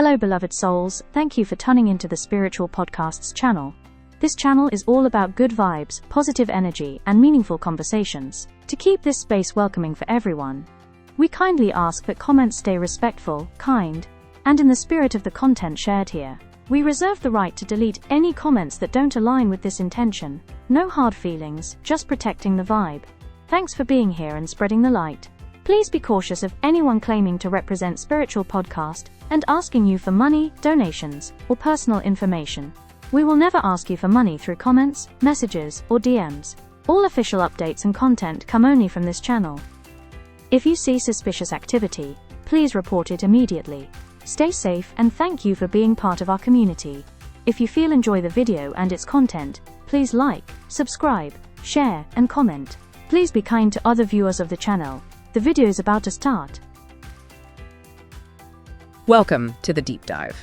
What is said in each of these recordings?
Hello beloved souls, thank you for tuning into the Spiritual Podcasts channel. This channel is all about good vibes, positive energy, and meaningful conversations. To keep this space welcoming for everyone, we kindly ask that comments stay respectful, kind, and in the spirit of the content shared here. We reserve the right to delete any comments that don't align with this intention. No hard feelings, just protecting the vibe. Thanks for being here and spreading the light. Please be cautious of anyone claiming to represent Spiritual Podcast and asking you for money, donations, or personal information. We will never ask you for money through comments, messages, or DMs. All official updates and content come only from this channel. If you see suspicious activity, please report it immediately. Stay safe and thank you for being part of our community. If you enjoy the video and its content, please like, subscribe, share, and comment. Please be kind to other viewers of the channel. The video is about to start. Welcome to the deep dive.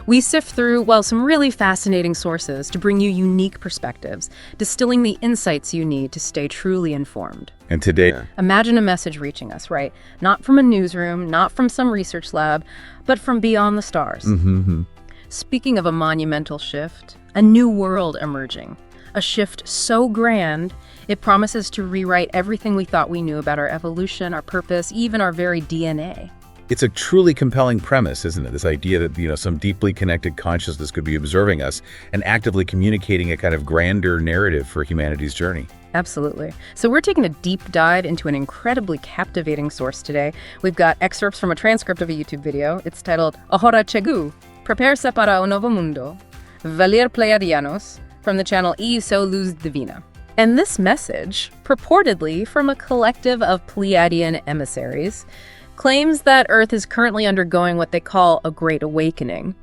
We sift through, some really fascinating sources to bring you unique perspectives, distilling the insights you need to stay truly informed. And today, imagine a message reaching us, right? Not from a newsroom, not from some research lab, but from beyond the stars. Speaking of a monumental shift, a new world emerging. A shift so grand, it promises to rewrite everything we thought we knew about our evolution, our purpose, even our very DNA. it's a truly compelling premise, isn't it? This idea that, some deeply connected consciousness could be observing us and actively communicating a kind of grander narrative for humanity's journey. Absolutely. So we're taking a deep dive into an incredibly captivating source today. We've got excerpts from a transcript of a YouTube video. It's titled Ahora Chegou, Prepararse para un Novo Mundo, Valir Pleiadianos, from the channel SOU LUZ Divina. And this message, purportedly from a collective of Pleiadian emissaries, claims that Earth is currently undergoing what they call a Great Awakening.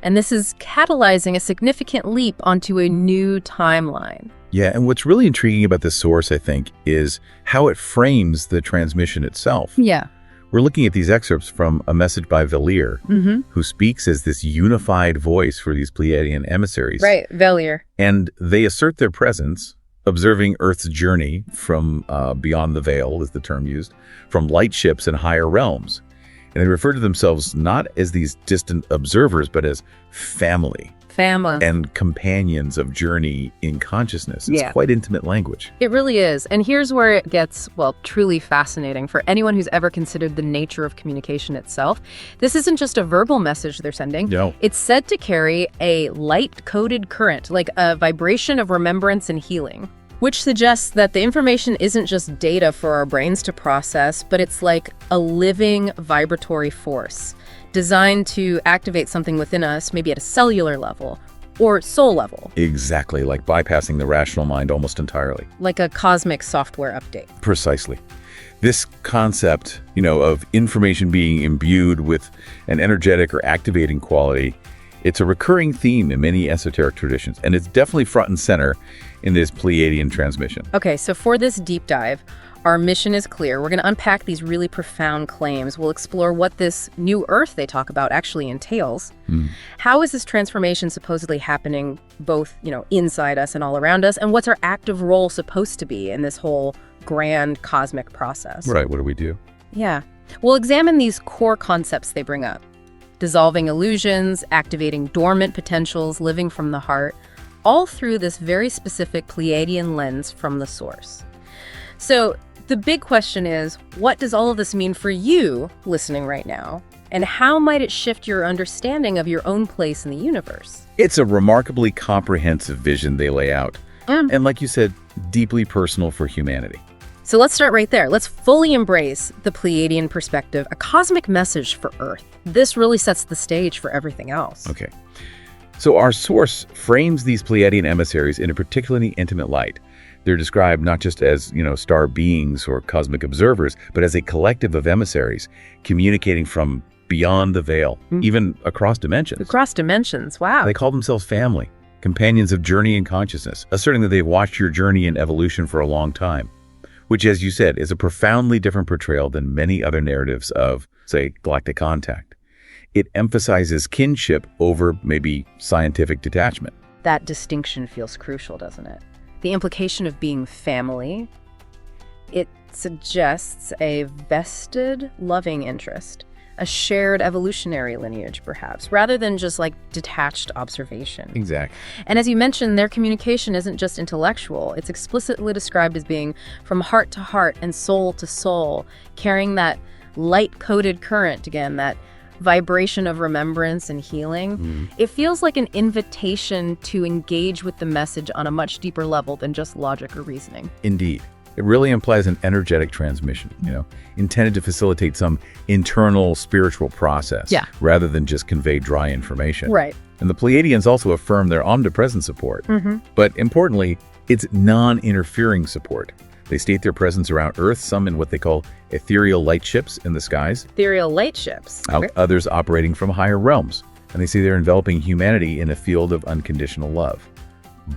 And this is catalyzing a significant leap onto a new timeline. Yeah, and what's really intriguing about this source, I think, is how it frames the transmission itself. Yeah. We're looking at these excerpts from a message by Valir, who speaks as this unified voice for these Pleiadian emissaries. Right, Valir. And they assert their presence, observing Earth's journey from beyond the veil, is the term used, from light ships and higher realms. And they refer to themselves not as these distant observers, but as family. And companions of journey in consciousness. It's quite intimate language. It really is. And here's where it gets, truly fascinating for anyone who's ever considered the nature of communication itself. This isn't just a verbal message they're sending. No. It's said to carry a light-coded current, like a vibration of remembrance and healing, which suggests that the information isn't just data for our brains to process, but it's like a living vibratory force designed to activate something within us, maybe at a cellular level or soul level. Exactly, like bypassing the rational mind almost entirely. Like a cosmic software update. Precisely. This concept, of information being imbued with an energetic or activating quality, it's a recurring theme in many esoteric traditions, and it's definitely front and center in this Pleiadian transmission. Okay, so for this deep dive, our mission is clear. We're going to unpack these really profound claims. We'll explore what this new Earth they talk about actually entails. How is this transformation supposedly happening both, inside us and all around us? And what's our active role supposed to be in this whole grand cosmic process? Right, what do we do? Yeah. We'll examine these core concepts they bring up. Dissolving illusions, activating dormant potentials, living from the heart, all through this very specific Pleiadian lens from the source. So the big question is, what does all of this mean for you listening right now? And how might it shift your understanding of your own place in the universe? It's a remarkably comprehensive vision they lay out. And like you said, deeply personal for humanity. So let's start right there. Let's fully embrace the Pleiadian perspective, a cosmic message for Earth. This really sets the stage for everything else. Okay. So our source frames these Pleiadian emissaries in a particularly intimate light. They're described not just as, star beings or cosmic observers, but as a collective of emissaries communicating from beyond the veil, even across dimensions. Across dimensions, wow. They call themselves family, companions of journey and consciousness, asserting that they've watched your journey and evolution for a long time, which, as you said, is a profoundly different portrayal than many other narratives of, say, galactic contact. It emphasizes kinship over maybe scientific detachment. That distinction feels crucial, doesn't it? The implication of being family, it suggests a vested loving interest, a shared evolutionary lineage, perhaps, rather than just like detached observation. Exactly. And as you mentioned, their communication isn't just intellectual. It's explicitly described as being from heart to heart and soul to soul, carrying that light-coded current, again, that vibration of remembrance and healing. It feels like an invitation to engage with the message on a much deeper level than just logic or reasoning. Indeed. It really implies an energetic transmission, intended to facilitate some internal spiritual process rather than just convey dry information. Right. And the Pleiadians also affirm their omnipresent support. But importantly, it's non-interfering support. They state their presence around Earth, some in what they call ethereal light ships in the skies. Ethereal light ships. Others operating from higher realms. And they say they're enveloping humanity in a field of unconditional love.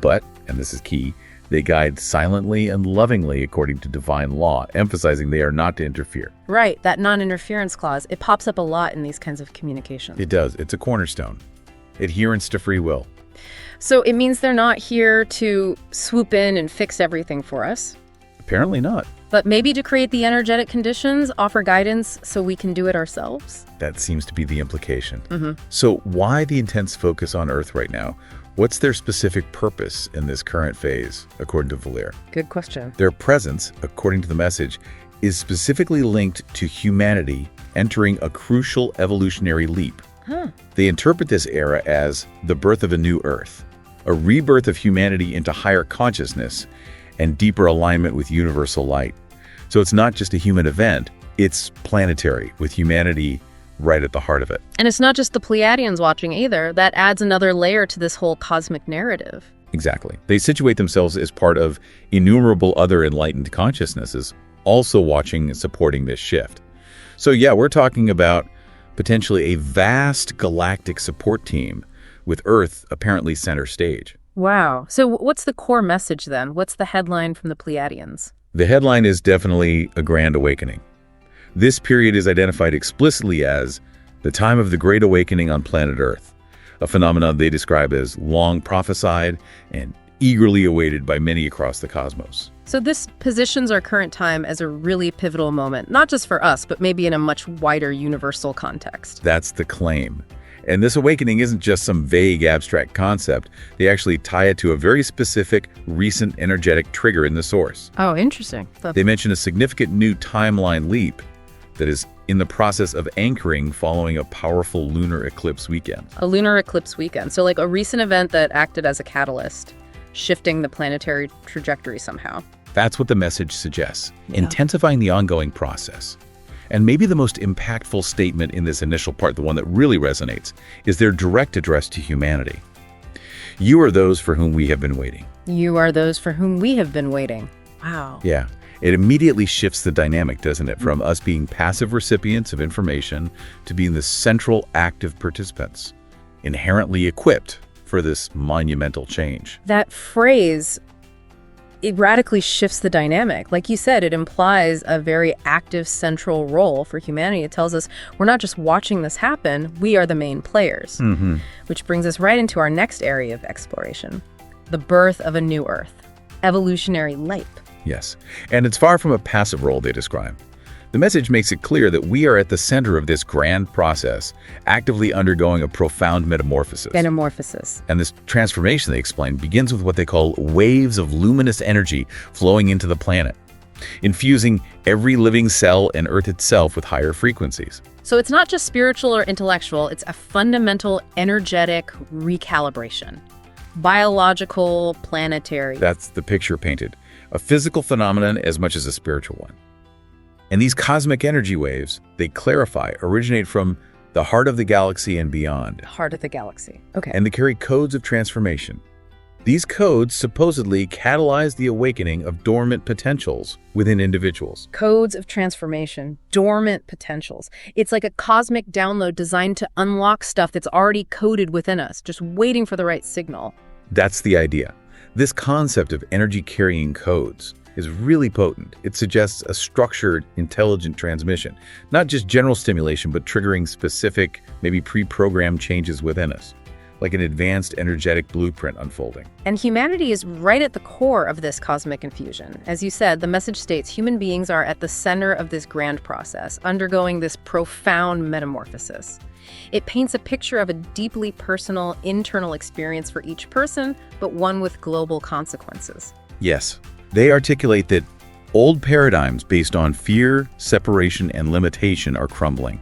But, and this is key, they guide silently and lovingly according to divine law, emphasizing they are not to interfere. Right, that non-interference clause, it pops up a lot in these kinds of communications. It does. It's a cornerstone. Adherence to free will. So it means they're not here to swoop in and fix everything for us. Apparently not. But maybe to create the energetic conditions, offer guidance so we can do it ourselves? That seems to be the implication. So why the intense focus on Earth right now? What's their specific purpose in this current phase, according to Valir? Good question. Their presence, according to the message, is specifically linked to humanity entering a crucial evolutionary leap. They interpret this era as the birth of a new Earth, a rebirth of humanity into higher consciousness and deeper alignment with universal light. So it's not just a human event, it's planetary, with humanity right at the heart of it. And it's not just the Pleiadians watching either. That adds another layer to this whole cosmic narrative. Exactly. They situate themselves as part of innumerable other enlightened consciousnesses, also watching and supporting this shift. So yeah, we're talking about potentially a vast galactic support team, with Earth apparently center stage. Wow. So what's the core message then? What's the headline from the Pleiadians? The headline is definitely a grand awakening. This period is identified explicitly as the time of the Great Awakening on planet Earth, a phenomenon they describe as long prophesied and eagerly awaited by many across the cosmos. So this positions our current time as a really pivotal moment, not just for us, but maybe in a much wider universal context. That's the claim. And this awakening isn't just some vague abstract concept. They actually tie it to a very specific, recent energetic trigger in the source. Oh, interesting. They mention a significant new timeline leap that is in the process of anchoring following a powerful lunar eclipse weekend. A lunar eclipse weekend. So like a recent event that acted as a catalyst, shifting the planetary trajectory somehow. That's what the message suggests, intensifying the ongoing process. And maybe the most impactful statement in this initial part, the one that really resonates, is their direct address to humanity. You are those for whom we have been waiting. You are those for whom we have been waiting. Wow. Yeah. It immediately shifts the dynamic, doesn't it? From us being passive recipients of information to being the central active participants, inherently equipped for this monumental change. That phrase, it radically shifts the dynamic. Like you said, it implies a very active central role for humanity. It tells us we're not just watching this happen, we are the main players. Which brings us right into our next area of exploration, the birth of a new Earth, evolutionary leap. Yes, and it's far from a passive role they describe. The message makes it clear that we are at the center of this grand process, actively undergoing a profound metamorphosis. And this transformation, they explain, begins with what they call waves of luminous energy flowing into the planet, infusing every living cell and Earth itself with higher frequencies. So it's not just spiritual or intellectual, it's a fundamental energetic recalibration. Biological, planetary. That's the picture painted. A physical phenomenon as much as a spiritual one. And these cosmic energy waves, they clarify, originate from the heart of the galaxy and beyond. Heart of the galaxy. Okay. And they carry codes of transformation. These codes supposedly catalyze the awakening of dormant potentials within individuals. Codes of transformation, dormant potentials. It's like a cosmic download designed to unlock stuff that's already coded within us, just waiting for the right signal. That's the idea. This concept of energy-carrying codes is really potent. It suggests a structured, intelligent transmission, not just general stimulation, but triggering specific, maybe pre-programmed changes within us. like an advanced energetic blueprint unfolding. And humanity is right at the core of this cosmic infusion. As you said, the message states human beings are at the center of this grand process, undergoing this profound metamorphosis. It paints a picture of a deeply personal, internal experience for each person, but one with global consequences. Yes, they articulate that old paradigms based on fear, separation, and limitation are crumbling,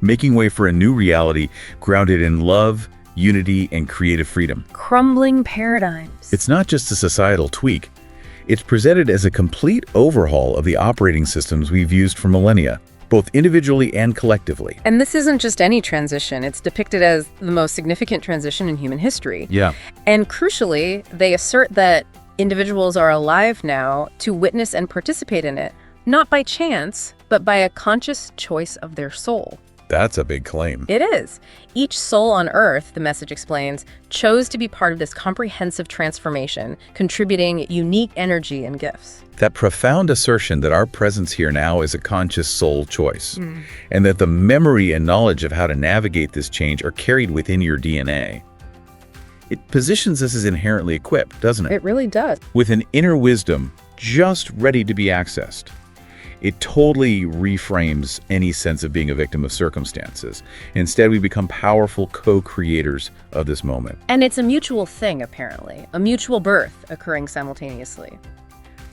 making way for a new reality grounded in love, unity, and creative freedom. Crumbling paradigms. It's not just a societal tweak. It's presented as a complete overhaul of the operating systems we've used for millennia, both individually and collectively. And this isn't just any transition. It's depicted as the most significant transition in human history. Yeah. And crucially, they assert that individuals are alive now to witness and participate in it, not by chance, but by a conscious choice of their soul. That's a big claim. It is. Each soul on Earth, the message explains, chose to be part of this comprehensive transformation, contributing unique energy and gifts. That profound assertion that our presence here now is a conscious soul choice, and that the memory and knowledge of how to navigate this change are carried within your DNA. It positions us as inherently equipped, doesn't it? It really does. With an inner wisdom just ready to be accessed. It totally reframes any sense of being a victim of circumstances. Instead, we become powerful co-creators of this moment. And it's a mutual thing, apparently, a mutual birth occurring simultaneously.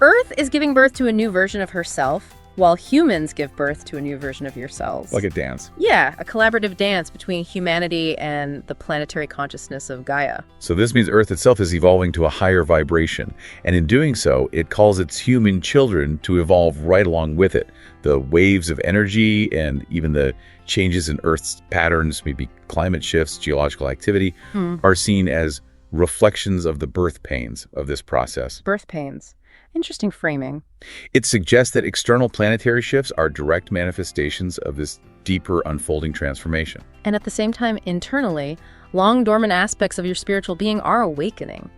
Earth is giving birth to a new version of herself, while humans give birth to a new version of yourselves. Like a dance. Yeah, a collaborative dance between humanity and the planetary consciousness of Gaia. So this means Earth itself is evolving to a higher vibration, and in doing so, it calls its human children to evolve right along with it. The waves of energy and even the changes in Earth's patterns, maybe climate shifts, geological activity, are seen as reflections of the birth pains of this process. Birth pains. Interesting framing. It suggests that external planetary shifts are direct manifestations of this deeper unfolding transformation. And at the same time, internally, long dormant aspects of your spiritual being are awakening.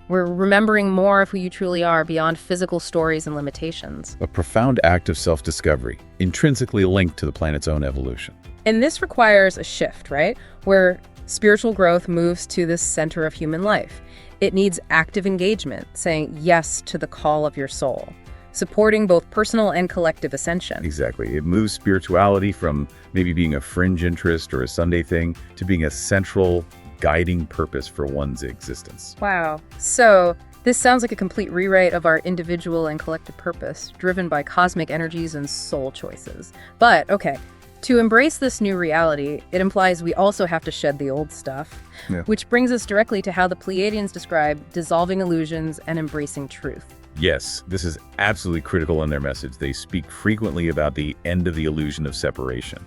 We're remembering more of who you truly are beyond physical stories and limitations. A profound act of self-discovery, intrinsically linked to the planet's own evolution. And this requires a shift, right? Where spiritual growth moves to the center of human life. It needs active engagement, saying yes to the call of your soul, supporting both personal and collective ascension. Exactly. It moves spirituality from maybe being a fringe interest or a Sunday thing to being a central guiding purpose for one's existence. Wow. So this sounds like a complete rewrite of our individual and collective purpose, driven by cosmic energies and soul choices. But, okay, to embrace this new reality, it implies we also have to shed the old stuff, which brings us directly to how the Pleiadians describe dissolving illusions and embracing truth. Yes, this is absolutely critical in their message. They speak frequently about the end of the illusion of separation.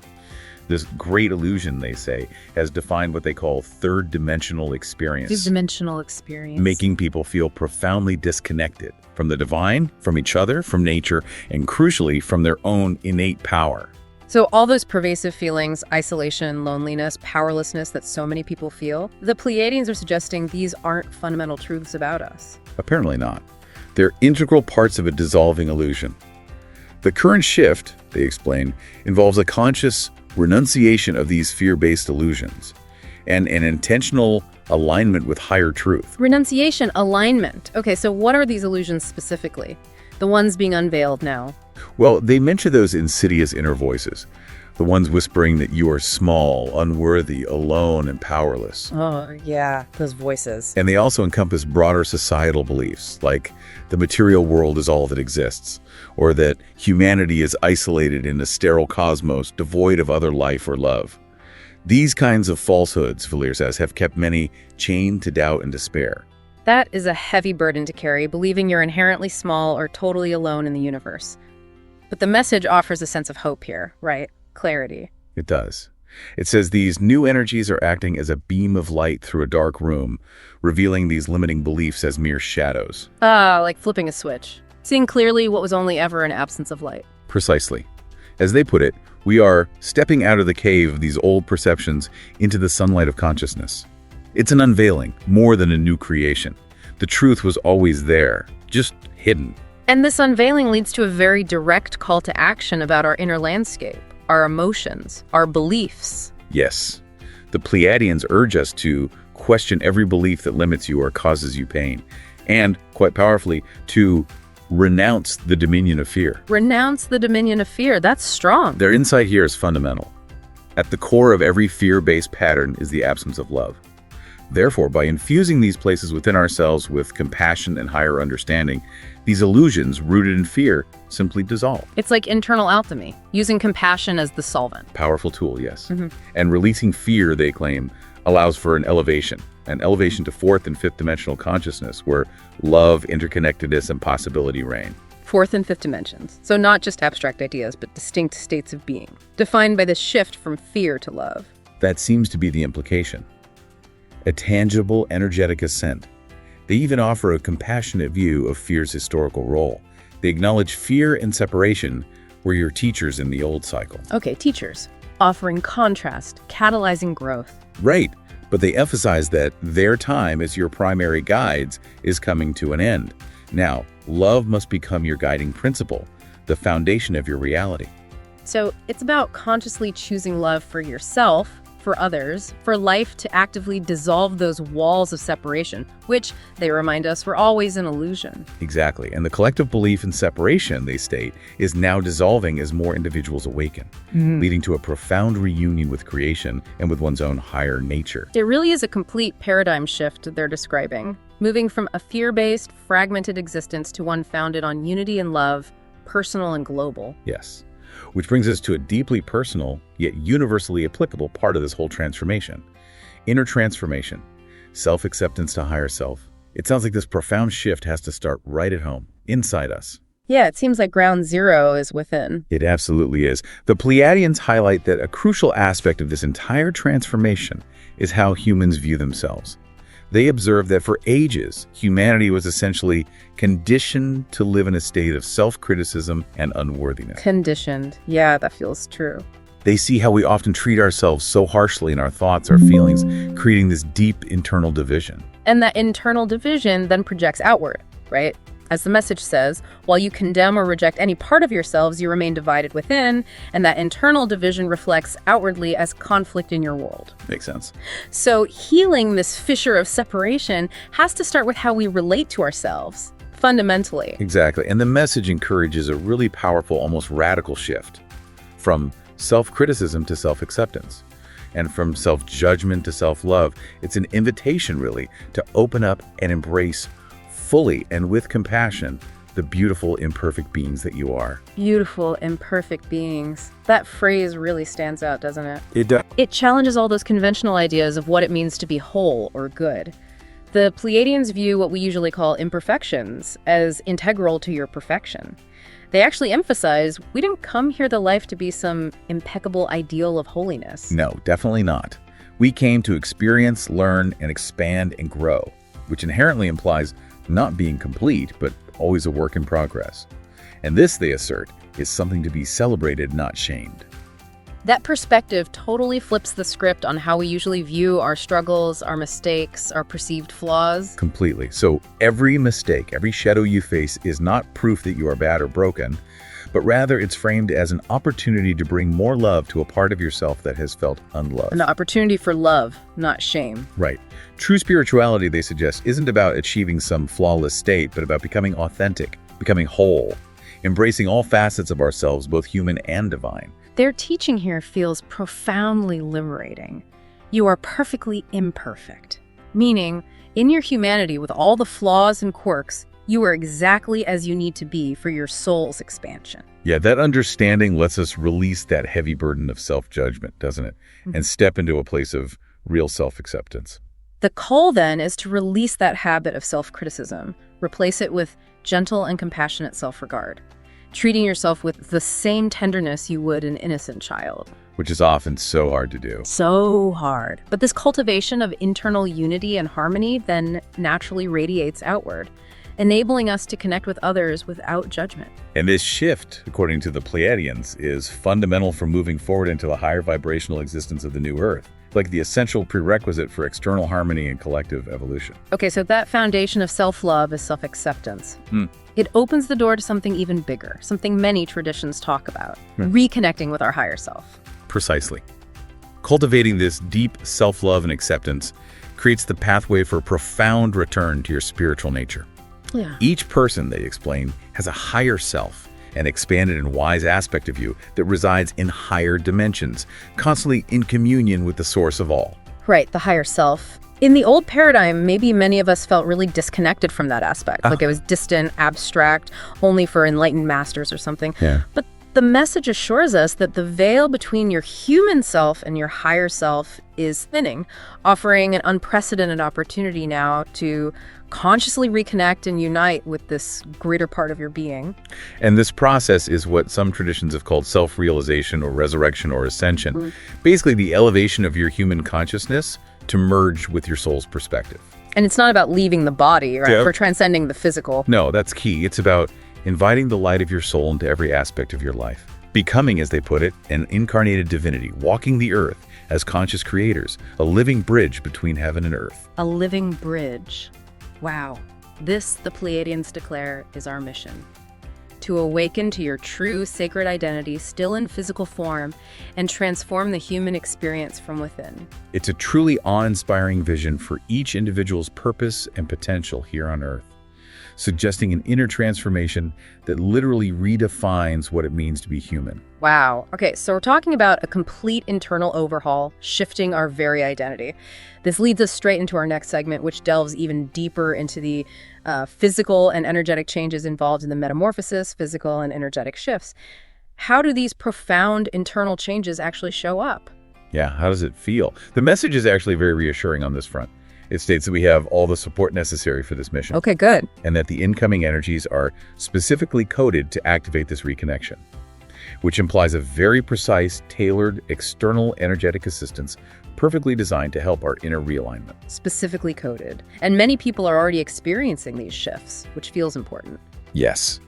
This great illusion, they say, has defined what they call third-dimensional experience. Third-dimensional experience. Making people feel profoundly disconnected from the divine, from each other, from nature, and crucially, from their own innate power. So all those pervasive feelings, isolation, loneliness, powerlessness that so many people feel, the Pleiadians are suggesting these aren't fundamental truths about us. Apparently not. They're integral parts of a dissolving illusion. The current shift, they explain, involves a conscious renunciation of these fear-based illusions and an intentional alignment with higher truth. Renunciation, alignment. Okay, so what are these illusions specifically? The ones being unveiled now. Well, they mention those insidious inner voices, the ones whispering that you are small, unworthy, alone, and powerless. Oh, yeah, those voices. And they also encompass broader societal beliefs, like the material world is all that exists, or that humanity is isolated in a sterile cosmos devoid of other life or love. These kinds of falsehoods, Valir says, have kept many chained to doubt and despair. That is a heavy burden to carry, believing you're inherently small or totally alone in the universe. But the message offers a sense of hope here, right? Clarity. It does. It says these new energies are acting as a beam of light through a dark room, revealing these limiting beliefs as mere shadows. Ah, like flipping a switch. Seeing clearly what was only ever an absence of light. Precisely. As they put it, we are stepping out of the cave of these old perceptions into the sunlight of consciousness. It's an unveiling, more than a new creation. The truth was always there, just hidden. And this unveiling leads to a very direct call to action about our inner landscape, our emotions, our beliefs. Yes. The Pleiadians urge us to question every belief that limits you or causes you pain. And, quite powerfully, to renounce the dominion of fear. Renounce the dominion of fear. That's strong. Their insight here is fundamental. At the core of every fear-based pattern is the absence of love. Therefore, by infusing these places within ourselves with compassion and higher understanding, these illusions rooted in fear simply dissolve. It's like internal alchemy, using compassion as the solvent. Powerful tool, yes. And releasing fear, they claim, allows for an elevation to fourth and fifth dimensional consciousness, where love, interconnectedness, and possibility reign. Fourth and fifth dimensions. So not just abstract ideas, but distinct states of being, defined by this shift from fear to love. That seems to be the implication. A tangible, energetic ascent. They even offer a compassionate view of fear's historical role. They acknowledge fear and separation were your teachers in the old cycle. Okay, teachers. Offering contrast, catalyzing growth. Right, but they emphasize that their time as your primary guides is coming to an end. Now, love must become your guiding principle, the foundation of your reality. So it's about consciously choosing love for yourself, for others, for life to actively dissolve those walls of separation, which, they remind us, were always an illusion. Exactly, and the collective belief in separation, they state, is now dissolving as more individuals awaken, leading to a profound reunion with creation and with one's own higher nature. It really is a complete paradigm shift they're describing, moving from a fear-based, fragmented existence to one founded on unity and love, personal and global. Yes. Which brings us to a deeply personal, yet universally applicable part of this whole transformation. Inner transformation, self-acceptance to higher self. It sounds like this profound shift has to start right at home, inside us. Yeah, it seems like ground zero is within. It absolutely is. The Pleiadians highlight that a crucial aspect of this entire transformation is how humans view themselves. They observe that for ages, humanity was essentially conditioned to live in a state of self-criticism and unworthiness. Conditioned. Yeah, that feels true. They see how we often treat ourselves so harshly in our thoughts, our feelings, creating this deep internal division. And that internal division then projects outward, right? As the message says, while you condemn or reject any part of yourselves, you remain divided within, and that internal division reflects outwardly as conflict in your world. Makes sense. So healing this fissure of separation has to start with how we relate to ourselves, fundamentally. Exactly. And the message encourages a really powerful, almost radical shift from self-criticism to self-acceptance, and from self-judgment to self-love. It's an invitation, really, to open up and embrace fully and with compassion the beautiful, imperfect beings that you are. Beautiful, imperfect beings. That phrase really stands out, doesn't it? It does. It challenges all those conventional ideas of what it means to be whole or good. The Pleiadians view what we usually call imperfections as integral to your perfection. They actually emphasize we didn't come here to life to be some impeccable ideal of holiness. No, definitely not. We came to experience, learn, and expand and grow, which inherently implies not being complete, but always a work in progress. And this, they assert, is something to be celebrated, not shamed. That perspective totally flips the script on how we usually view our struggles, our mistakes, our perceived flaws. Completely. So every mistake, every shadow you face is not proof that you are bad or broken, but rather it's framed as an opportunity to bring more love to a part of yourself that has felt unloved. An opportunity for love, not shame. Right. True spirituality, they suggest, isn't about achieving some flawless state, but about becoming authentic, becoming whole, embracing all facets of ourselves, both human and divine. Their teaching here feels profoundly liberating. You are perfectly imperfect, meaning in your humanity with all the flaws and quirks, you are exactly as you need to be for your soul's expansion. Yeah, that understanding lets us release that heavy burden of self-judgment, doesn't it? And step into a place of real self-acceptance. The call then is to release that habit of self-criticism, replace it with gentle and compassionate self-regard, treating yourself with the same tenderness you would an innocent child. Which is often so hard to do. So hard. But this cultivation of internal unity and harmony then naturally radiates outward, enabling us to connect with others without judgment. And this shift, according to the Pleiadians, is fundamental for moving forward into the higher vibrational existence of the new Earth, like the essential prerequisite for external harmony and collective evolution. Okay, so that foundation of self-love is self-acceptance. It opens the door to something even bigger, something many traditions talk about, reconnecting with our higher self. Precisely. Cultivating this deep self-love and acceptance creates the pathway for a profound return to your spiritual nature. Yeah. Each person, they explain, has a higher self, an expanded and wise aspect of you that resides in higher dimensions, constantly in communion with the source of all. Right, the higher self. In the old paradigm, maybe many of us felt really disconnected from that aspect, like it was distant, abstract, only for enlightened masters or something. Yeah. But the message assures us that the veil between your human self and your higher self is thinning, offering an unprecedented opportunity now to consciously reconnect and unite with this greater part of your being. And this process is what some traditions have called self-realization or resurrection or ascension. Basically, the elevation of your human consciousness to merge with your soul's perspective. And it's not about leaving the body, right? For transcending the physical. No, that's key. It's about inviting the light of your soul into every aspect of your life. Becoming, as they put it, an incarnated divinity, walking the earth as conscious creators, a living bridge between heaven and earth. A living bridge. Wow. This, the Pleiadians declare, is our mission. To awaken to your true sacred identity still in physical form and transform the human experience from within. It's a truly awe-inspiring vision for each individual's purpose and potential here on earth, suggesting an inner transformation that literally redefines what it means to be human. Wow. Okay, so we're talking about a complete internal overhaul, shifting our very identity. This leads us straight into our next segment, which delves even deeper into the physical and energetic changes involved in the metamorphosis, physical and energetic shifts. How do these profound internal changes actually show up? Yeah, how does it feel? The message is actually very reassuring on this front. It states that we have all the support necessary for this mission. Okay, good. And that the incoming energies are specifically coded to activate this reconnection, which implies a very precise, tailored, external energetic assistance perfectly designed to help our inner realignment. Specifically coded. And many people are already experiencing these shifts, which feels important. Yes.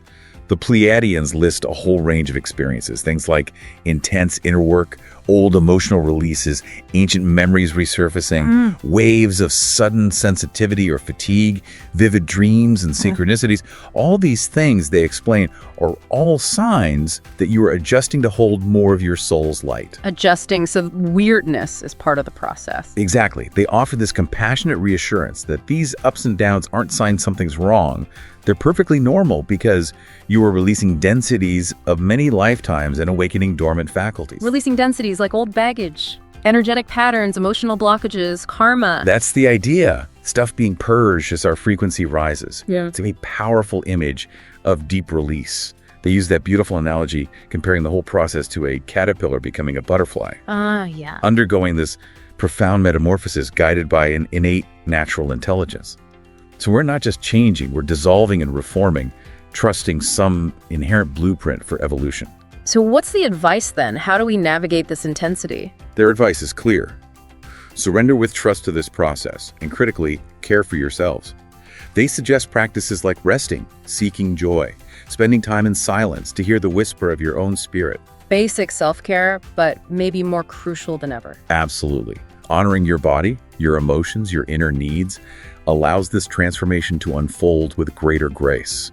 The Pleiadians list a whole range of experiences, things like intense inner work, old emotional releases, ancient memories resurfacing, waves of sudden sensitivity or fatigue, vivid dreams and synchronicities. All these things, they explain, are all signs that you are adjusting to hold more of your soul's light. Adjusting, so weirdness is part of the process. Exactly. They offer this compassionate reassurance that these ups and downs aren't signs something's wrong. They're perfectly normal because you are releasing densities of many lifetimes and awakening dormant faculties. Releasing densities like old baggage, energetic patterns, emotional blockages, karma. That's the idea. Stuff being purged as our frequency rises. Yeah. It's a very powerful image of deep release. They use that beautiful analogy comparing the whole process to a caterpillar becoming a butterfly. Yeah. Undergoing this profound metamorphosis guided by an innate natural intelligence. So we're not just changing, we're dissolving and reforming, trusting some inherent blueprint for evolution. So what's the advice then? How do we navigate this intensity? Their advice is clear. Surrender with trust to this process, and critically, care for yourselves. They suggest practices like resting, seeking joy, spending time in silence to hear the whisper of your own spirit. Basic self-care, but maybe more crucial than ever. Absolutely. Honoring your body, your emotions, your inner needs allows this transformation to unfold with greater grace.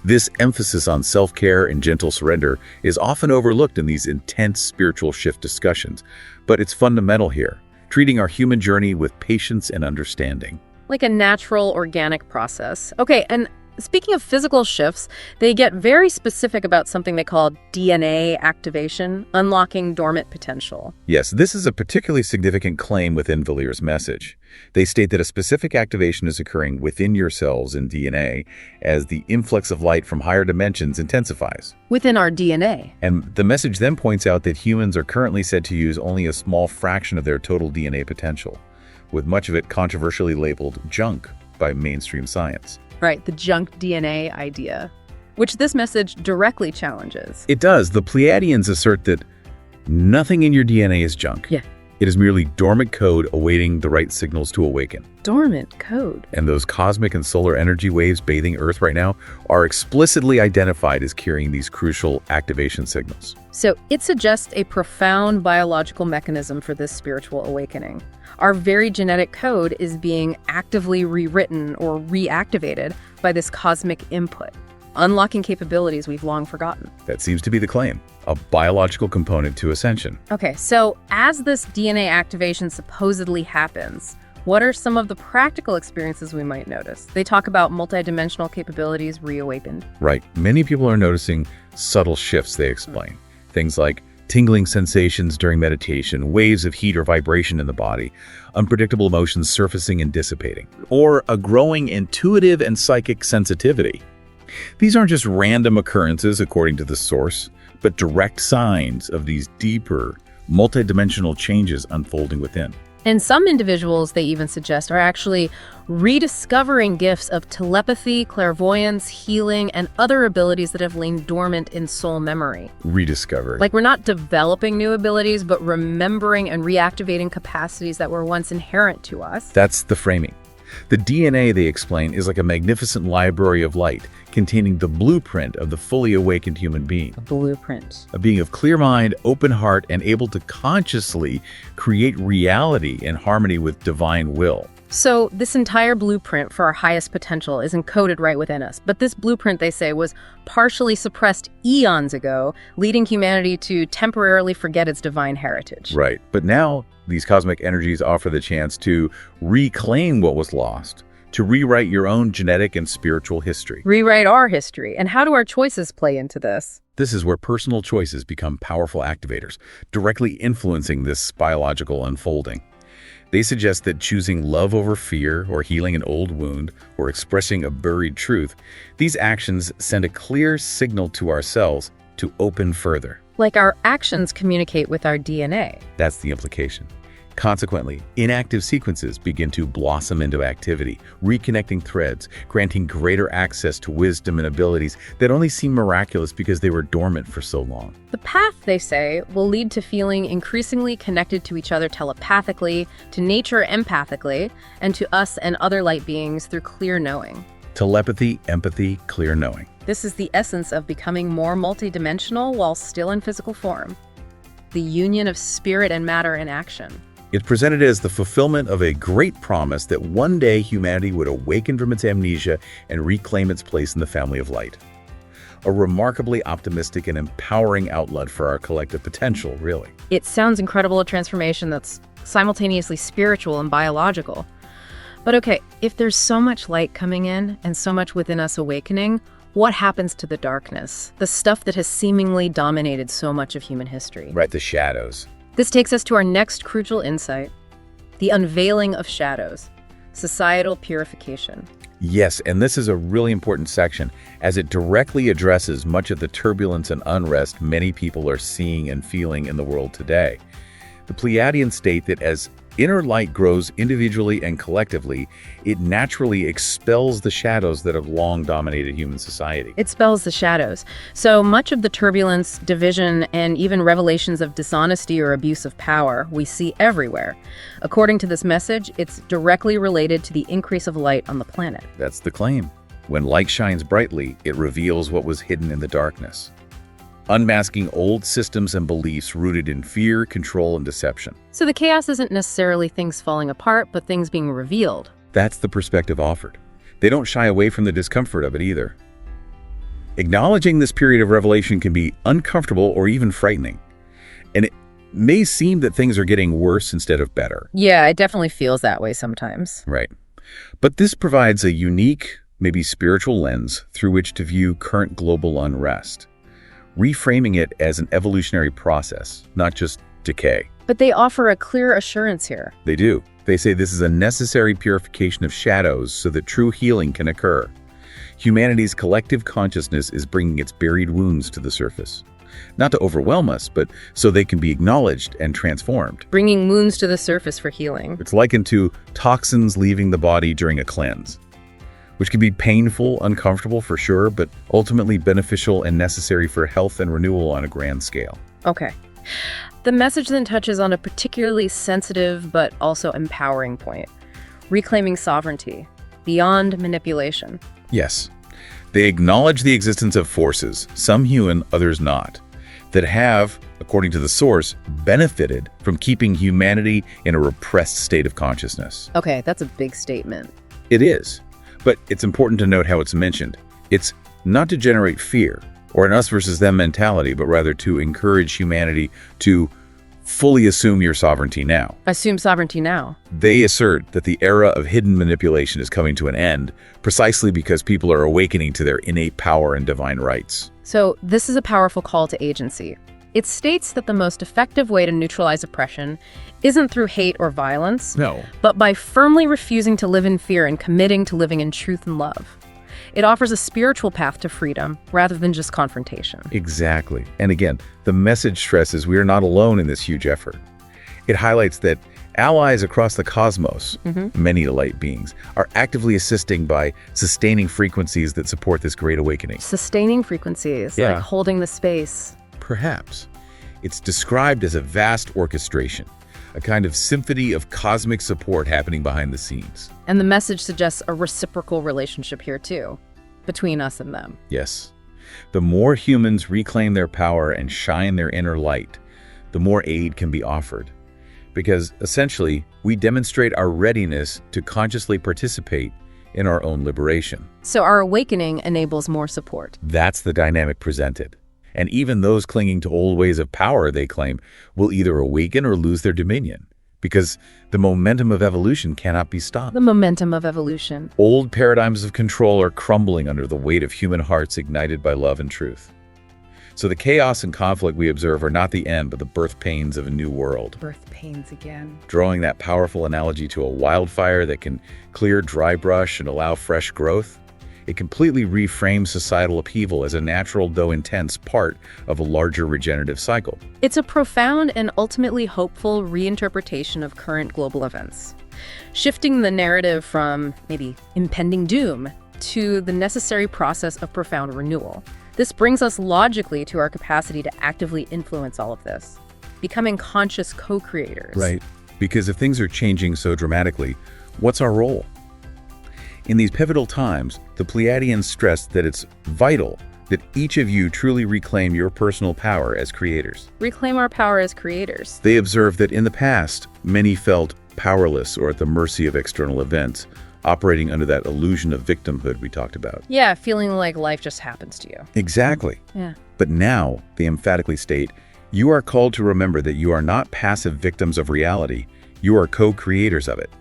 This emphasis on self-care and gentle surrender is often overlooked in these intense spiritual shift discussions, but it's fundamental here, treating our human journey with patience and understanding. Like a natural, organic process. Okay, and speaking of physical shifts, they get very specific about something they call DNA activation, unlocking dormant potential. Yes, this is a particularly significant claim within Valir's message. They state that a specific activation is occurring within your cells in DNA as the influx of light from higher dimensions intensifies. Within our DNA. And the message then points out that humans are currently said to use only a small fraction of their total DNA potential, with much of it controversially labeled junk by mainstream science. Right, the junk DNA idea, which this message directly challenges. It does. The Pleiadians assert that nothing in your DNA is junk. Yeah. It is merely dormant code awaiting the right signals to awaken. Dormant code. And those cosmic and solar energy waves bathing Earth right now are explicitly identified as carrying these crucial activation signals. So it suggests a profound biological mechanism for this spiritual awakening. Our very genetic code is being actively rewritten or reactivated by this cosmic input, unlocking capabilities we've long forgotten. That seems to be the claim, a biological component to Ascension. Okay, so as this DNA activation supposedly happens, What are some of the practical experiences we might notice? They talk about multidimensional capabilities reawakened. Right. Many people are noticing subtle shifts, they explain. Things like tingling sensations during meditation, waves of heat or vibration in the body, unpredictable emotions surfacing and dissipating, or a growing intuitive and psychic sensitivity. These aren't just random occurrences, according to the source, but direct signs of these deeper, multidimensional changes unfolding within. And some individuals, they even suggest, are actually rediscovering gifts of telepathy, clairvoyance, healing, and other abilities that have lain dormant in soul memory. Rediscovered. Like, we're not developing new abilities, but remembering and reactivating capacities that were once inherent to us. That's the framing. The DNA, they explain, is like a magnificent library of light containing the blueprint of the fully awakened human being. A blueprint. A being of clear mind, open heart, and able to consciously create reality in harmony with divine will. So this entire blueprint for our highest potential is encoded right within us. But this blueprint, they say, was partially suppressed eons ago, leading humanity to temporarily forget its divine heritage. Right. But now these cosmic energies offer the chance to reclaim what was lost, to rewrite your own genetic and spiritual history. Rewrite our history. And how do our choices play into this? This is where personal choices become powerful activators, directly influencing this biological unfolding. They suggest that choosing love over fear, or healing an old wound, or expressing a buried truth, these actions send a clear signal to ourselves to open further. Like our actions communicate with our DNA. That's the implication. Consequently, inactive sequences begin to blossom into activity, reconnecting threads, granting greater access to wisdom and abilities that only seem miraculous because they were dormant for so long. The path, they say, will lead to feeling increasingly connected to each other telepathically, to nature empathically, and to us and other light beings through clear knowing. Telepathy, empathy, clear knowing. This is the essence of becoming more multidimensional while still in physical form. The union of spirit and matter in action. It's presented as the fulfillment of a great promise that one day humanity would awaken from its amnesia and reclaim its place in the family of light. A remarkably optimistic and empowering outlet for our collective potential, really. It sounds incredible, a transformation that's simultaneously spiritual and biological. But okay, if there's so much light coming in and so much within us awakening, what happens to the darkness? The stuff that has seemingly dominated so much of human history. Right, the shadows. This takes us to our next crucial insight, the unveiling of shadows, societal purification. Yes, and this is a really important section, as it directly addresses much of the turbulence and unrest many people are seeing and feeling in the world today. The Pleiadians state that as inner light grows individually and collectively, it naturally expels the shadows that have long dominated human society. It expels the shadows. So much of the turbulence, division, and even revelations of dishonesty or abuse of power we see everywhere. According to this message, it's directly related to the increase of light on the planet. That's the claim. When light shines brightly, it reveals what was hidden in the darkness, unmasking old systems and beliefs rooted in fear, control, and deception. So the chaos isn't necessarily things falling apart, but things being revealed. That's the perspective offered. They don't shy away from the discomfort of it either. Acknowledging this period of revelation can be uncomfortable or even frightening. And it may seem that things are getting worse instead of better. Yeah, it definitely feels that way sometimes. Right. But this provides a unique, maybe spiritual lens through which to view current global unrest, reframing it as an evolutionary process, not just decay. But they offer a clear assurance here. They do. They say this is a necessary purification of shadows so that true healing can occur. Humanity's collective consciousness is bringing its buried wounds to the surface. Not to overwhelm us, but so they can be acknowledged and transformed. Bringing wounds to the surface for healing. It's likened to toxins leaving the body during a cleanse, which can be painful, uncomfortable for sure, but ultimately beneficial and necessary for health and renewal on a grand scale. Okay. The message then touches on a particularly sensitive but also empowering point, reclaiming sovereignty beyond manipulation. Yes. They acknowledge the existence of forces, some human, others not, that have, according to the source, benefited from keeping humanity in a repressed state of consciousness. Okay, that's a big statement. It is. But it's important to note how it's mentioned. It's not to generate fear or an us versus them mentality, but rather to encourage humanity to fully assume your sovereignty now. Assume sovereignty now. They assert that the era of hidden manipulation is coming to an end precisely because people are awakening to their innate power and divine rights. So this is a powerful call to agency. It states that the most effective way to neutralize oppression isn't through hate or violence, No. but by firmly refusing to live in fear and committing to living in truth and love. It offers a spiritual path to freedom rather than just confrontation. Exactly. And again, the message stresses we are not alone in this huge effort. It highlights that allies across the cosmos, many light beings, are actively assisting by sustaining frequencies that support this great awakening. Sustaining frequencies, Yeah. like holding the space. Perhaps. It's described as a vast orchestration, a kind of symphony of cosmic support happening behind the scenes. And the message suggests a reciprocal relationship here too, between us and them. Yes. The more humans reclaim their power and shine their inner light, the more aid can be offered. Because essentially, we demonstrate our readiness to consciously participate in our own liberation. So our awakening enables more support. That's the dynamic presented. And even those clinging to old ways of power, they claim, will either awaken or lose their dominion, because the momentum of evolution cannot be stopped. The momentum of evolution. Old paradigms of control are crumbling under the weight of human hearts ignited by love and truth. So the chaos and conflict we observe are not the end, but the birth pains of a new world. Birth pains again. Drawing that powerful analogy to a wildfire that can clear dry brush and allow fresh growth, it completely reframes societal upheaval as a natural, though intense, part of a larger regenerative cycle. It's a profound and ultimately hopeful reinterpretation of current global events, shifting the narrative from maybe impending doom to the necessary process of profound renewal. This brings us logically to our capacity to actively influence all of this, becoming conscious co-creators. Right. Because if things are changing so dramatically, what's our role? In these pivotal times, the Pleiadians stressed that it's vital that each of you truly reclaim your personal power as creators. Reclaim our power as creators. They observed that in the past, many felt powerless or at the mercy of external events, operating under that illusion of victimhood we talked about. Yeah, feeling like life just happens to you. Exactly. Yeah. But now, they emphatically state, you are called to remember that you are not passive victims of reality, you are co-creators of it.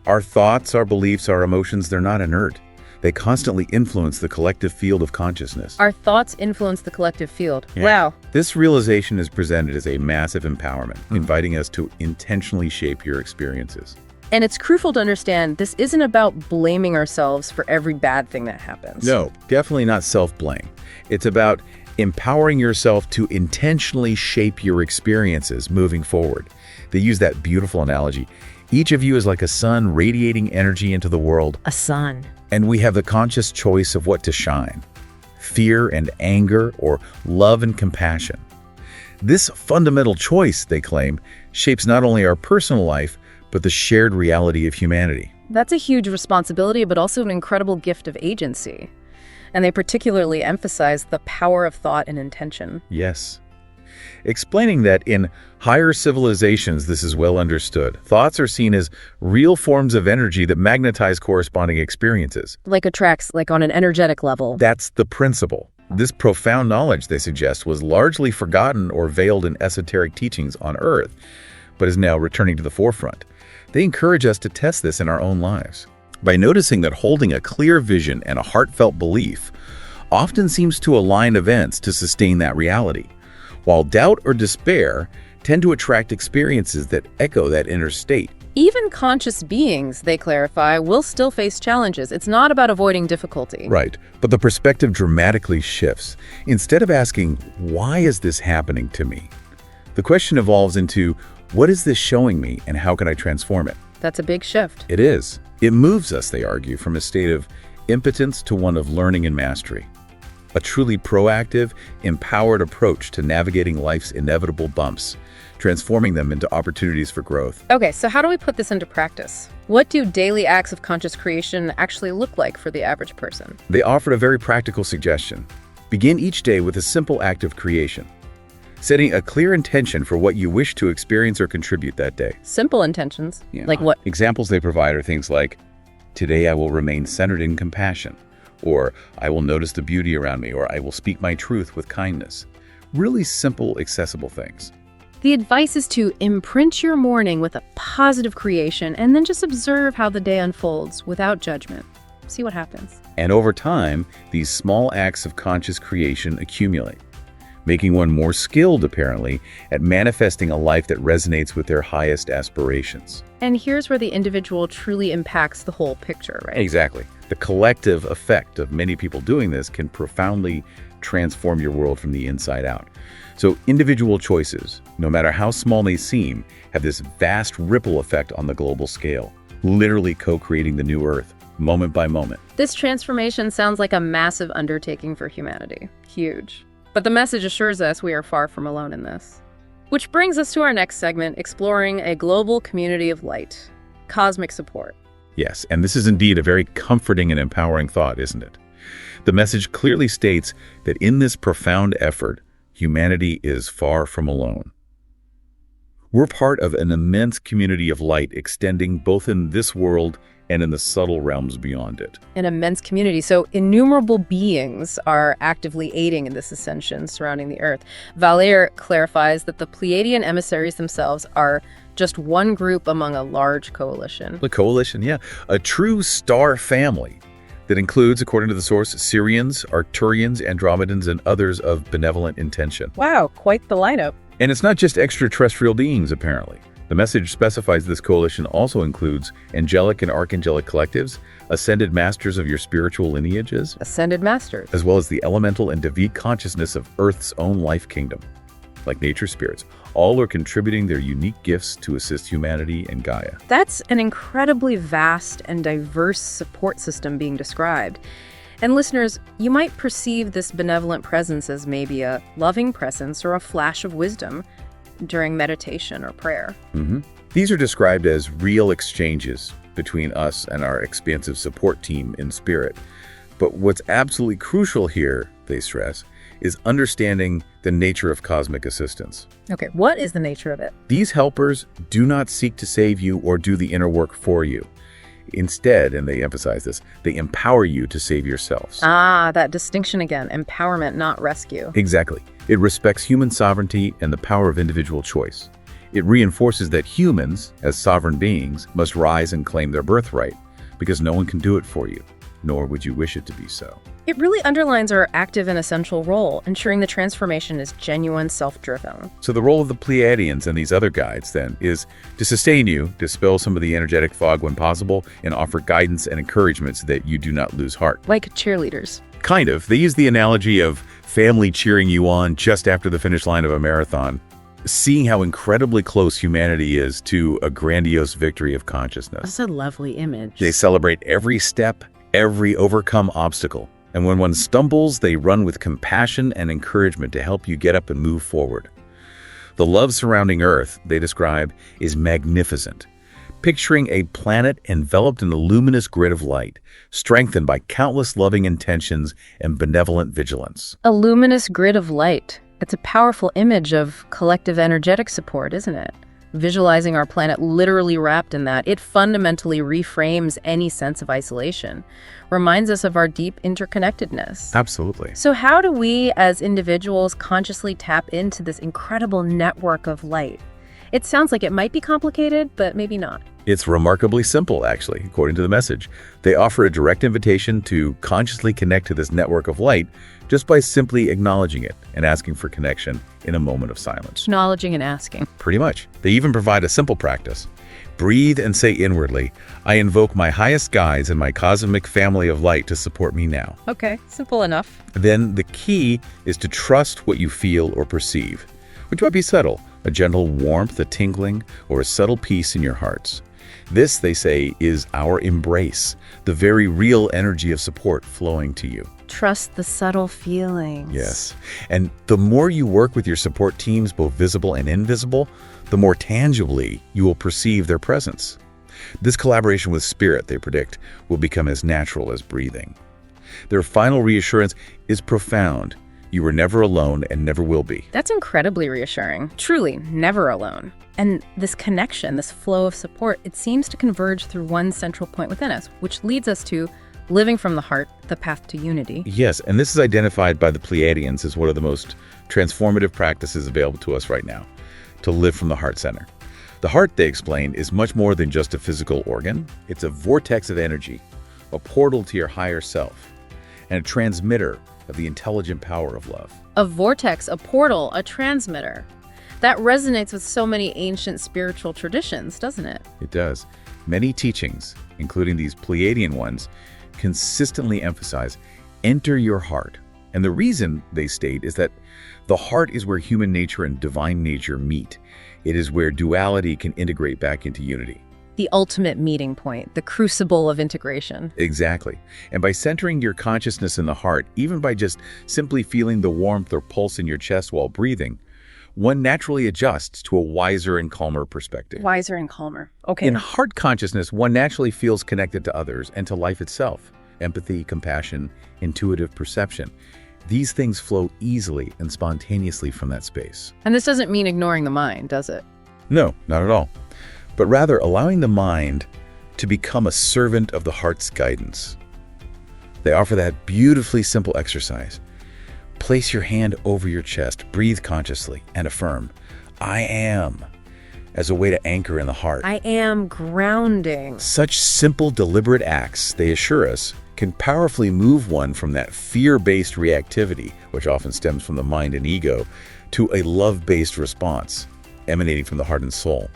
Our thoughts, our beliefs, our emotions, they're not inert. They constantly influence the collective field of consciousness. Our thoughts influence the collective field. Yeah. Wow. This realization is presented as a massive empowerment, inviting us to intentionally shape your experiences. And it's crucial to understand this isn't about blaming ourselves for every bad thing that happens. No, definitely not self-blame. It's about empowering yourself to intentionally shape your experiences moving forward. They use that beautiful analogy. Each of you is like a sun radiating energy into the world, A sun. and we have the conscious choice of what to shine: fear and anger, or love and compassion. This fundamental choice, they claim, shapes not only our personal life, but the shared reality of humanity. That's a huge responsibility, but also an incredible gift of agency. And they particularly emphasize the power of thought and intention. Yes. Explaining that in higher civilizations this is well understood. Thoughts are seen as real forms of energy that magnetize corresponding experiences. Like attracts, like on an energetic level. That's the principle. This profound knowledge, they suggest, was largely forgotten or veiled in esoteric teachings on Earth, but is now returning to the forefront. They encourage us to test this in our own lives by noticing that holding a clear vision and a heartfelt belief often seems to align events to sustain that reality, while doubt or despair tend to attract experiences that echo that inner state. Even conscious beings, they clarify, will still face challenges. It's not about avoiding difficulty. Right, but the perspective dramatically shifts. Instead of asking, why is this happening to me? The question evolves into, what is this showing me and how can I transform it? That's a big shift. It is. It moves us, they argue, from a state of impotence to one of learning and mastery. A truly proactive, empowered approach to navigating life's inevitable bumps, transforming them into opportunities for growth. Okay, so how do we put this into practice? What do daily acts of conscious creation actually look like for the average person? They offered a very practical suggestion. Begin each day with a simple act of creation, setting a clear intention for what you wish to experience or contribute that day. Simple intentions. Like what? Examples they provide are things like, today I will remain centered in compassion, or I will notice the beauty around me, or I will speak my truth with kindness. Really simple, accessible things. The advice is to imprint your morning with a positive creation and then just observe how the day unfolds without judgment. See what happens. And over time, these small acts of conscious creation accumulate, making one more skilled, apparently, at manifesting a life that resonates with their highest aspirations. And here's where the individual truly impacts the whole picture, right? Exactly. The collective effect of many people doing this can profoundly transform your world from the inside out. So individual choices, no matter how small they seem, have this vast ripple effect on the global scale, literally co-creating the new Earth, moment by moment. This transformation sounds like a massive undertaking for humanity. Huge. But the message assures us we are far from alone in this. Which brings us to our next segment, exploring a global community of light, cosmic support. Yes, and this is indeed a very comforting and empowering thought, isn't it? The message clearly states that in this profound effort, humanity is far from alone. We're part of an immense community of light extending both in this world and in the subtle realms beyond it. An immense community. So innumerable beings are actively aiding in this ascension surrounding the Earth. Valir clarifies that the Pleiadian emissaries themselves are just one group among a large coalition. The coalition, yeah. A true star family that includes, according to the source, Syrians, Arcturians, Andromedans, and others of benevolent intention. Wow, quite the lineup. And it's not just extraterrestrial beings, apparently. The message specifies this coalition also includes angelic and archangelic collectives, ascended masters of your spiritual lineages, Ascended masters. as well as the elemental and Devic consciousness of Earth's own life kingdom. Like nature spirits, all are contributing their unique gifts to assist humanity and Gaia. That's an incredibly vast and diverse support system being described. And listeners, you might perceive this benevolent presence as maybe a loving presence or a flash of wisdom during meditation or prayer. These are described as real exchanges between us and our expansive support team in spirit. But what's absolutely crucial here, they stress, is understanding the nature of cosmic assistance. Okay, what is the nature of it? These helpers do not seek to save you or do the inner work for you. Instead, and they emphasize this, they empower you to save yourselves. Ah, that distinction again, empowerment, not rescue. Exactly. It respects human sovereignty and the power of individual choice. It reinforces that humans, as sovereign beings, must rise and claim their birthright, because no one can do it for you, nor would you wish it to be so. It really underlines our active and essential role, ensuring the transformation is genuine, self-driven. So the role of the Pleiadians and these other guides, then, is to sustain you, dispel some of the energetic fog when possible, and offer guidance and encouragement so that you do not lose heart. Like cheerleaders. Kind of. They use the analogy of family cheering you on just after the finish line of a marathon, seeing how incredibly close humanity is to a grandiose victory of consciousness. That's a lovely image. They celebrate every step, every overcome obstacle. And when one stumbles, they run with compassion and encouragement to help you get up and move forward. The love surrounding Earth, they describe, is magnificent, picturing a planet enveloped in a luminous grid of light, strengthened by countless loving intentions and benevolent vigilance. A luminous grid of light. It's a powerful image of collective energetic support, isn't it? Visualizing our planet literally wrapped in that, it fundamentally reframes any sense of isolation, reminds us of our deep interconnectedness. Absolutely. So how do we as individuals consciously tap into this incredible network of light? It sounds like it might be complicated, but maybe not. It's remarkably simple, actually, according to the message. They offer a direct invitation to consciously connect to this network of light just by simply acknowledging it and asking for connection in a moment of silence. Acknowledging and asking. Pretty much. They even provide a simple practice. Breathe and say inwardly, I invoke my highest guides and my cosmic family of light to support me now. Okay, simple enough. Then the key is to trust what you feel or perceive, which might be subtle, a gentle warmth, a tingling, or a subtle peace in your hearts. This, they say, is our embrace, the very real energy of support flowing to you. Trust the subtle feelings. Yes. And the more you work with your support teams, both visible and invisible, the more tangibly you will perceive their presence. This collaboration with spirit, they predict, will become as natural as breathing. Their final reassurance is profound. You were never alone and never will be. That's incredibly reassuring. Truly, never alone. And this connection, this flow of support, it seems to converge through one central point within us, which leads us to living from the heart, the path to unity. Yes, and this is identified by the Pleiadians as one of the most transformative practices available to us right now. to live from the heart center. The heart, they explain, is much more than just a physical organ. It's a vortex of energy, a portal to your higher self, and a transmitter of the intelligent power of love. A vortex, a portal, a transmitter. That resonates with so many ancient spiritual traditions, doesn't it? It does. Many teachings, including these Pleiadian ones, consistently emphasize, enter your heart. And the reason, they state, is that the heart is where human nature and divine nature meet. It is where duality can integrate back into unity. The ultimate meeting point, the crucible of integration. Exactly. And by centering your consciousness in the heart, even by just simply feeling the warmth or pulse in your chest while breathing, one naturally adjusts to a wiser and calmer perspective. Wiser and calmer. Okay. In heart consciousness, one naturally feels connected to others and to life itself. Empathy, compassion, intuitive perception. These things flow easily and spontaneously from that space. And this doesn't mean ignoring the mind, does it? No, not at all. But rather allowing the mind to become a servant of the heart's guidance. They offer that beautifully simple exercise. Place your hand over your chest, breathe consciously, and affirm, I am, as a way to anchor in the heart. I am grounding. Such simple, deliberate acts, they assure us, can powerfully move one from that fear-based reactivity, which often stems from the mind and ego, to a love-based response, emanating from the heart and soul.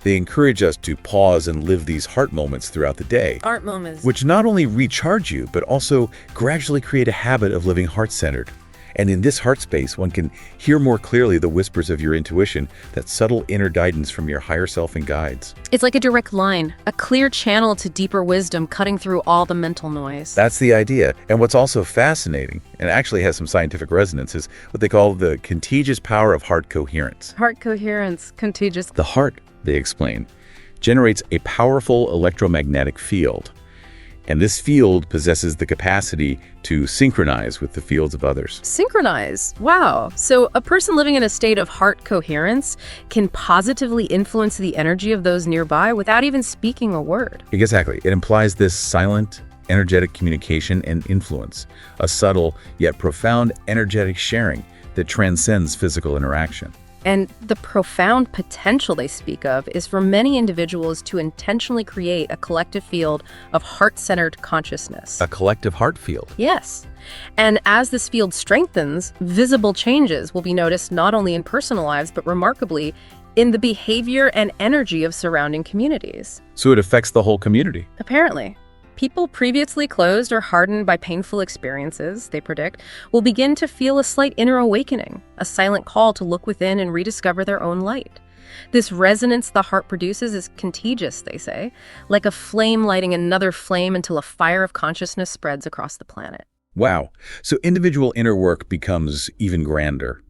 They encourage us to pause and live these heart moments throughout the day. Heart moments. Which not only recharge you, but also gradually create a habit of living heart-centered. And in this heart space, one can hear more clearly the whispers of your intuition, that subtle inner guidance from your higher self and guides. It's like a direct line, a clear channel to deeper wisdom cutting through all the mental noise. That's the idea. And what's also fascinating, and actually has some scientific resonance, is what they call the contagious power of heart coherence. Heart coherence, contagious. The heart, they explain, generates a powerful electromagnetic field. And this field possesses the capacity to synchronize with the fields of others. Synchronize. Wow. So a person living in a state of heart coherence can positively influence the energy of those nearby without even speaking a word. Exactly. It implies this silent, energetic communication and influence, a subtle yet profound energetic sharing that transcends physical interaction. And the profound potential they speak of is for many individuals to intentionally create a collective field of heart-centered consciousness. A collective heart field. Yes. And as this field strengthens, visible changes will be noticed not only in personal lives, but remarkably in the behavior and energy of surrounding communities. So it affects the whole community. Apparently. People previously closed or hardened by painful experiences, they predict, will begin to feel a slight inner awakening, a silent call to look within and rediscover their own light. This resonance the heart produces is contagious, they say, like a flame lighting another flame until a fire of consciousness spreads across the planet. Wow. So individual inner work becomes even grander,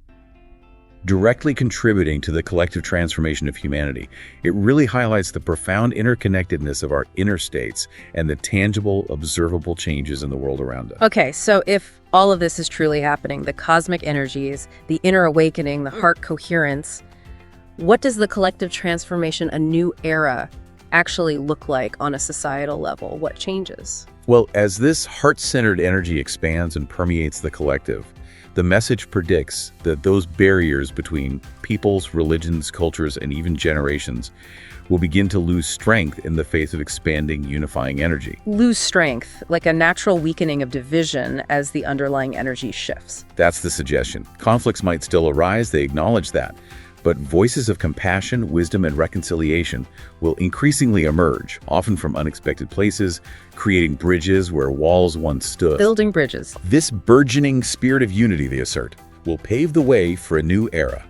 directly contributing to the collective transformation of humanity. It really highlights the profound interconnectedness of our inner states and the tangible, observable changes in the world around us. Okay, so if all of this is truly happening, the cosmic energies, the inner awakening, the heart coherence, what does the collective transformation, a new era, actually look like on a societal level? What changes? Well, as this heart-centered energy expands and permeates the collective, the message predicts that those barriers between peoples, religions, cultures, and even generations will begin to lose strength in the face of expanding, unifying energy. Lose strength, like a natural weakening of division as the underlying energy shifts. That's the suggestion. Conflicts might still arise, they acknowledge that. But voices of compassion, wisdom, and reconciliation will increasingly emerge, often from unexpected places, creating bridges where walls once stood. Building bridges. This burgeoning spirit of unity, they assert, will pave the way for a new era.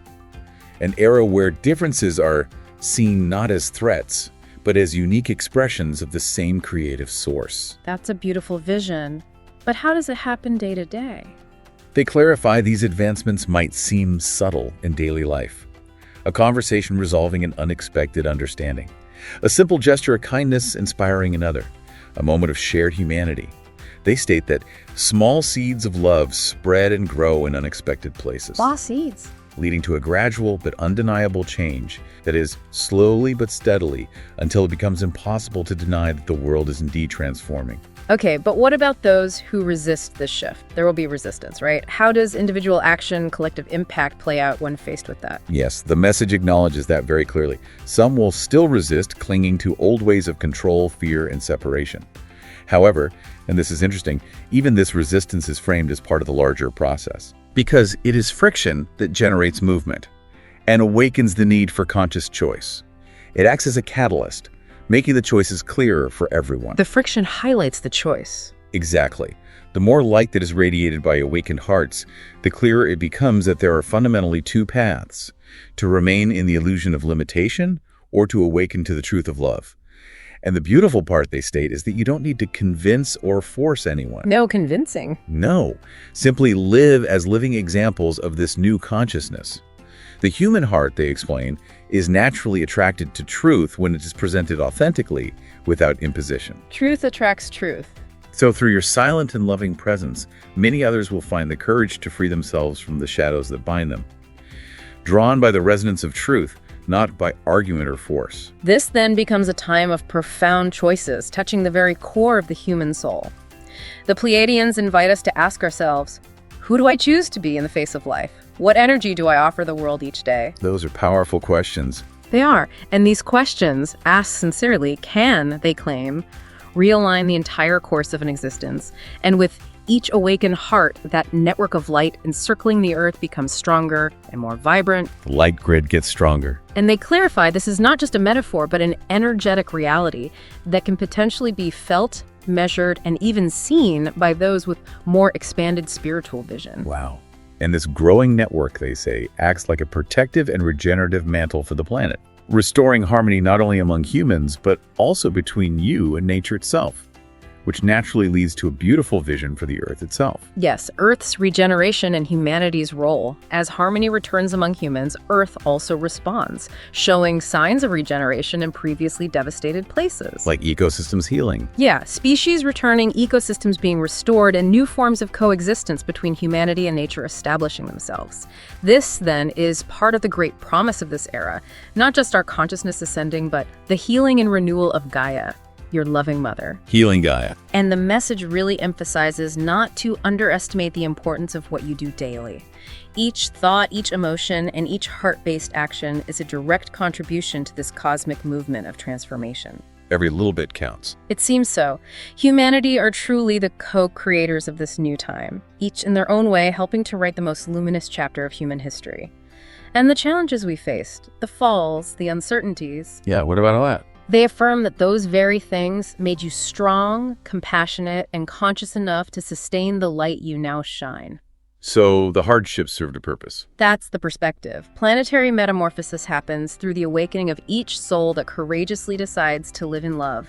An era where differences are seen not as threats, but as unique expressions of the same creative source. That's a beautiful vision. But how does it happen day to day? They clarify these advancements might seem subtle in daily life. A conversation resolving an unexpected understanding. A simple gesture of kindness inspiring another. A moment of shared humanity. They state that small seeds of love spread and grow in unexpected places. Small seeds. leading to a gradual but undeniable change that is slowly but steadily until it becomes impossible to deny that the world is indeed transforming. Okay, but what about those who resist this shift? There will be resistance, right? How does individual action, collective impact play out when faced with that? Yes, the message acknowledges that very clearly. Some will still resist, clinging to old ways of control, fear, and separation. However, and this is interesting, even this resistance is framed as part of the larger process, because it is friction that generates movement and awakens the need for conscious choice. It acts as a catalyst, making the choices clearer for everyone. The friction highlights the choice. Exactly. The more light that is radiated by awakened hearts, the clearer it becomes that there are fundamentally two paths: to remain in the illusion of limitation or to awaken to the truth of love. And the beautiful part, they state, is that you don't need to convince or force anyone. No convincing. No. Simply live as living examples of this new consciousness. The human heart, they explain, is naturally attracted to truth when it is presented authentically, without imposition. Truth attracts truth. So through your silent and loving presence, many others will find the courage to free themselves from the shadows that bind them, drawn by the resonance of truth, not by argument or force. This then becomes a time of profound choices, touching the very core of the human soul. The Pleiadians invite us to ask ourselves, who do I choose to be in the face of life? What energy do I offer the world each day? Those are powerful questions. They are. And these questions, asked sincerely, can, they claim, realign the entire course of an existence. And with each awakened heart, that network of light encircling the earth becomes stronger and more vibrant. The light grid gets stronger. And they clarify this is not just a metaphor, but an energetic reality that can potentially be felt, measured, and even seen by those with more expanded spiritual vision. Wow. And this growing network, they say, acts like a protective and regenerative mantle for the planet, restoring harmony not only among humans, but also between you and nature itself, which naturally leads to a beautiful vision for the Earth itself. Yes, Earth's regeneration and humanity's role. As harmony returns among humans, Earth also responds, showing signs of regeneration in previously devastated places. Like ecosystems healing. Yeah, species returning, ecosystems being restored, and new forms of coexistence between humanity and nature establishing themselves. This, then, is part of the great promise of this era, not just our consciousness ascending, but the healing and renewal of Gaia, your loving mother. Healing Gaia. And the message really emphasizes not to underestimate the importance of what you do daily. Each thought, each emotion, and each heart-based action is a direct contribution to this cosmic movement of transformation. Every little bit counts. It seems so. Humanity are truly the co-creators of this new time, each in their own way helping to write the most luminous chapter of human history. And the challenges we faced, the falls, the uncertainties. Yeah, what about all that? They affirm that those very things made you strong, compassionate, and conscious enough to sustain the light you now shine. So the hardships served a purpose. That's the perspective. Planetary metamorphosis happens through the awakening of each soul that courageously decides to live in love.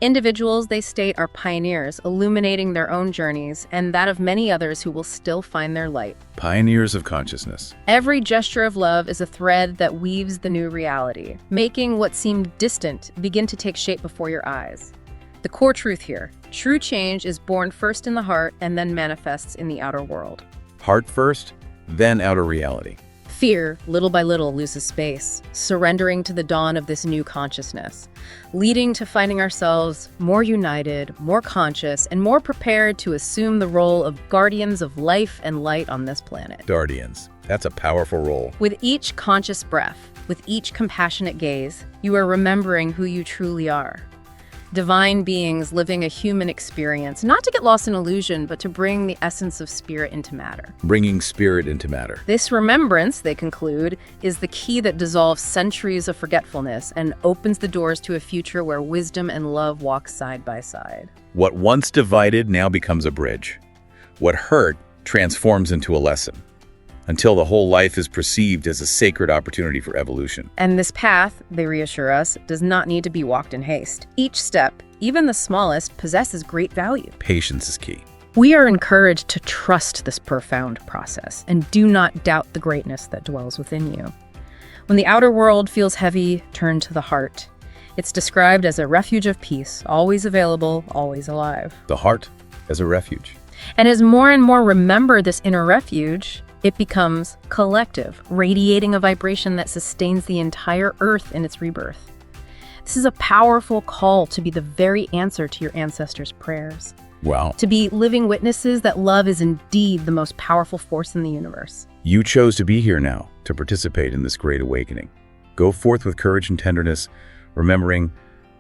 Individuals, they state, are pioneers, illuminating their own journeys and that of many others who will still find their light. Pioneers of consciousness. Every gesture of love is a thread that weaves the new reality, making what seemed distant begin to take shape before your eyes. The core truth here: true change is born first in the heart and then manifests in the outer world. Heart first, then outer reality. Fear, little by little, loses space, surrendering to the dawn of this new consciousness, leading to finding ourselves more united, more conscious, and more prepared to assume the role of guardians of life and light on this planet. Guardians. That's a powerful role. With each conscious breath, with each compassionate gaze, you are remembering who you truly are. Divine beings living a human experience, not to get lost in illusion, but to bring the essence of spirit into matter. Bringing spirit into matter. This remembrance, they conclude, is the key that dissolves centuries of forgetfulness and opens the doors to a future where wisdom and love walk side by side. What once divided now becomes a bridge. What hurt transforms into a lesson, until the whole life is perceived as a sacred opportunity for evolution. And this path, they reassure us, does not need to be walked in haste. Each step, even the smallest, possesses great value. Patience is key. We are encouraged to trust this profound process and do not doubt the greatness that dwells within you. When the outer world feels heavy, turn to the heart. It's described as a refuge of peace, always available, always alive. The heart as a refuge. And as more and more remember this inner refuge, It becomes collective, radiating a vibration that sustains the entire Earth in its rebirth. This is a powerful call to be the very answer to your ancestors' prayers. Wow. To be living witnesses that love is indeed the most powerful force in the universe. You chose to be here now to participate in this great awakening. Go forth with courage and tenderness, remembering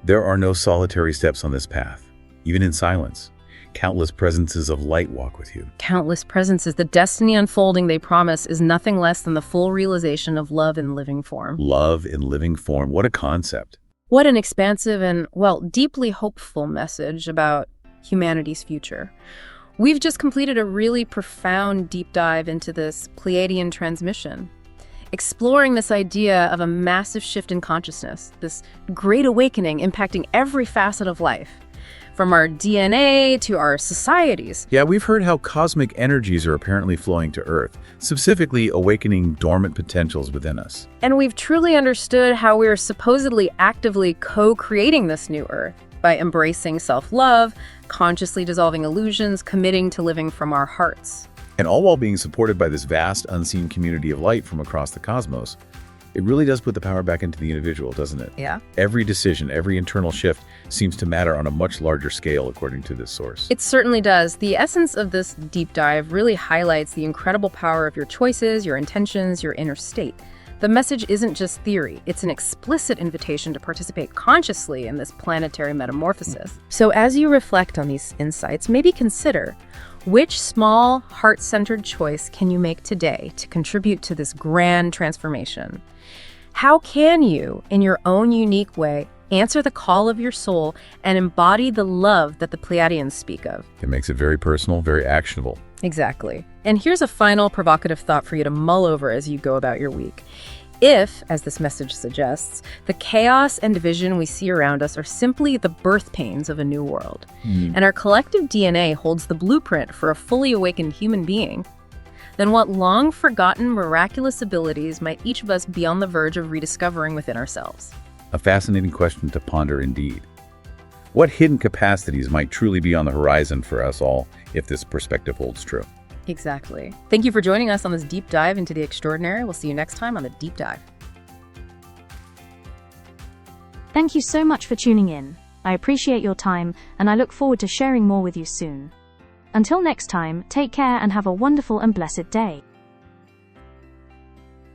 there are no solitary steps on this path. Even in silence, countless presences of light walk with you. Countless presences. The destiny unfolding they promise is nothing less than the full realization of love in living form. Love in living form. What a concept. What an expansive and, well, deeply hopeful message about humanity's future. We've just completed a really profound deep dive into this Pleiadian transmission, exploring this idea of a massive shift in consciousness, this great awakening impacting every facet of life, from our DNA to our societies. Yeah, we've heard how cosmic energies are apparently flowing to Earth, specifically awakening dormant potentials within us. And we've truly understood how we're supposedly actively co-creating this new Earth by embracing self-love, consciously dissolving illusions, committing to living from our hearts. And all while being supported by this vast, unseen community of light from across the cosmos. It really does put the power back into the individual, doesn't it? Yeah. Every decision, every internal shift seems to matter on a much larger scale, according to this source. It certainly does. The essence of this deep dive really highlights the incredible power of your choices, your intentions, your inner state. The message isn't just theory, it's an explicit invitation to participate consciously in this planetary metamorphosis. So as you reflect on these insights, maybe consider, which small, heart-centered choice can you make today to contribute to this grand transformation? How can you, in your own unique way, answer the call of your soul and embody the love that the Pleiadians speak of? It makes it very personal, very actionable. Exactly. And here's a final provocative thought for you to mull over as you go about your week. If, as this message suggests, the chaos and division we see around us are simply the birth pains of a new world, and our collective DNA holds the blueprint for a fully awakened human being, then what long-forgotten miraculous abilities might each of us be on the verge of rediscovering within ourselves? A fascinating question to ponder indeed. What hidden capacities might truly be on the horizon for us all if this perspective holds true? Exactly. Thank you for joining us on this deep dive into the extraordinary. We'll see you next time on the Deep Dive. Thank you so much for tuning in. I appreciate your time, and I look forward to sharing more with you soon. Until next time, take care and have a wonderful and blessed day.